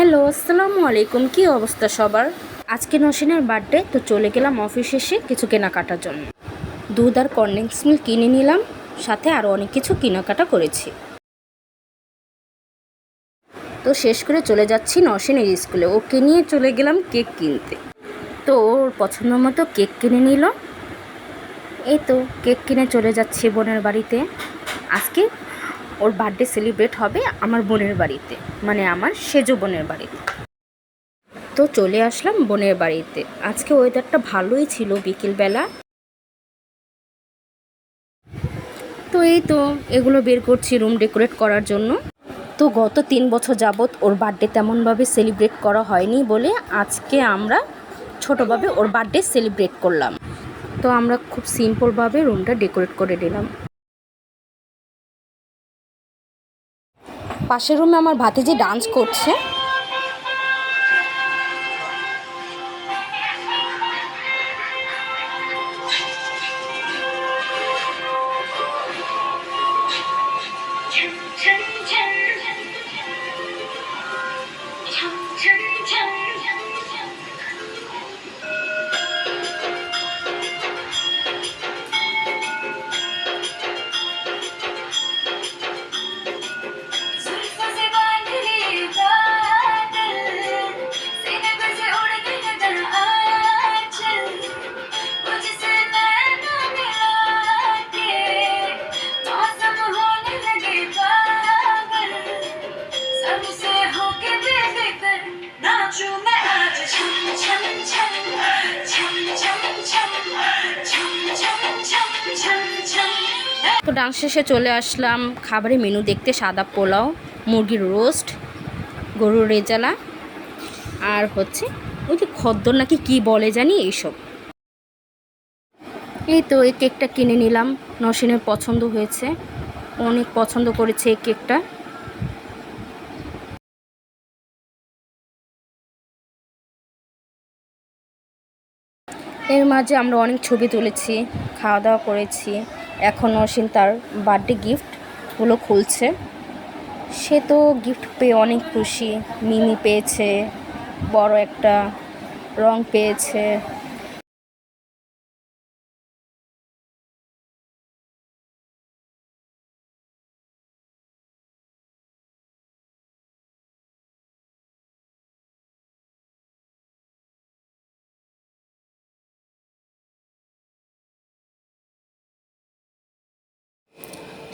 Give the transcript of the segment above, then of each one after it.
Hello, আসসালামু আলাইকুম। কী অবস্থা সবার? আজকে নসীনের বার্থডে, তো চলে গেলাম অফিস এসে কিছু কেনাকাটার জন্য। দুধ আর কনডেন্স মিল্ক কিনে নিলাম, সাথে আরও অনেক কিছু কেনাকাটা করেছি। তো শেষ করে চলে যাচ্ছি নসীনের স্কুলে। ওকে নিয়ে চলে গেলাম কেক কিনতে। তো ওর পছন্দ মতো কেক কিনে নিল। এই তো কেক কিনে চলে যাচ্ছি বোনের বাড়িতে। আজকে ওর বার্থডে সেলিব্রেট হবে আমার বোনের বাড়িতে, মানে আমার সেজো বোনের বাড়িতে। তো চলে আসলাম বোনের বাড়িতে। আজকে ওয়েদারটা ভালোই ছিল বিকেলবেলা। তো এই তো এগুলো বের করছি রুম ডেকোরেট করার জন্য। তো গত 3 বছর যাবৎ ওর বার্থডে তেমনভাবে সেলিব্রেট করা হয়নি বলে আজকে আমরা ছোটোভাবে ওর বার্থডে সেলিব্রেট করলাম। তো আমরা খুব সিম্পলভাবে রুমটা ডেকোরেট করে দিলাম। পাশের রুমে আমার ভাতিজি ডান্স করছে। তো ডান্স শেষে চলে আসলাম খাবারের মেনু দেখতে। সাদা পোলাও, মুরগির রোস্ট, গরুর রেজালা, আর হচ্ছে ওই যে খদ্দর নাকি কি বলে জানি এইসব। এই তো এই কেকটা কিনে নিলাম। নসীনের পছন্দ হয়েছে, অনেক পছন্দ করেছে এই কেকটা। এর মাঝে আমরা অনেক ছবি তুলেছি, খাওয়া দাওয়া করেছি। এখন নসীন তার বার্থডে গিফটগুলো খুলছে। সে তো গিফট পেয়ে অনেক খুশি। মিমি পেয়েছে, বড় একটা রং পেয়েছে।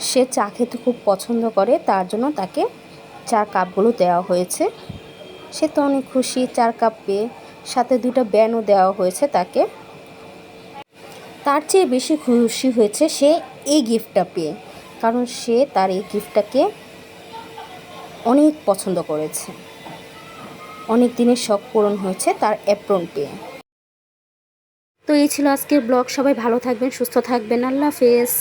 সে চা খেতে খুব পছন্দ করে, তার জন্য তাকে চার কাপগুলো দেওয়া হয়েছে। সে তো অনেক খুশি 4 কাপ পেয়ে, সাথে 2টা ব্যানও দেওয়া হয়েছে তাকে। তার চেয়ে বেশি খুশি হয়েছে সে এই গিফটটা পেয়ে, কারণ সে তার এই গিফটটাকে অনেক পছন্দ করেছে। অনেক দিনের শখ পূরণ হয়েছে তার অ্যাপ্রন পেয়ে। তো এই ছিল আজকের ব্লগ। সবাই ভালো থাকবেন, সুস্থ থাকবেন। আল্লাহ হাফেজ।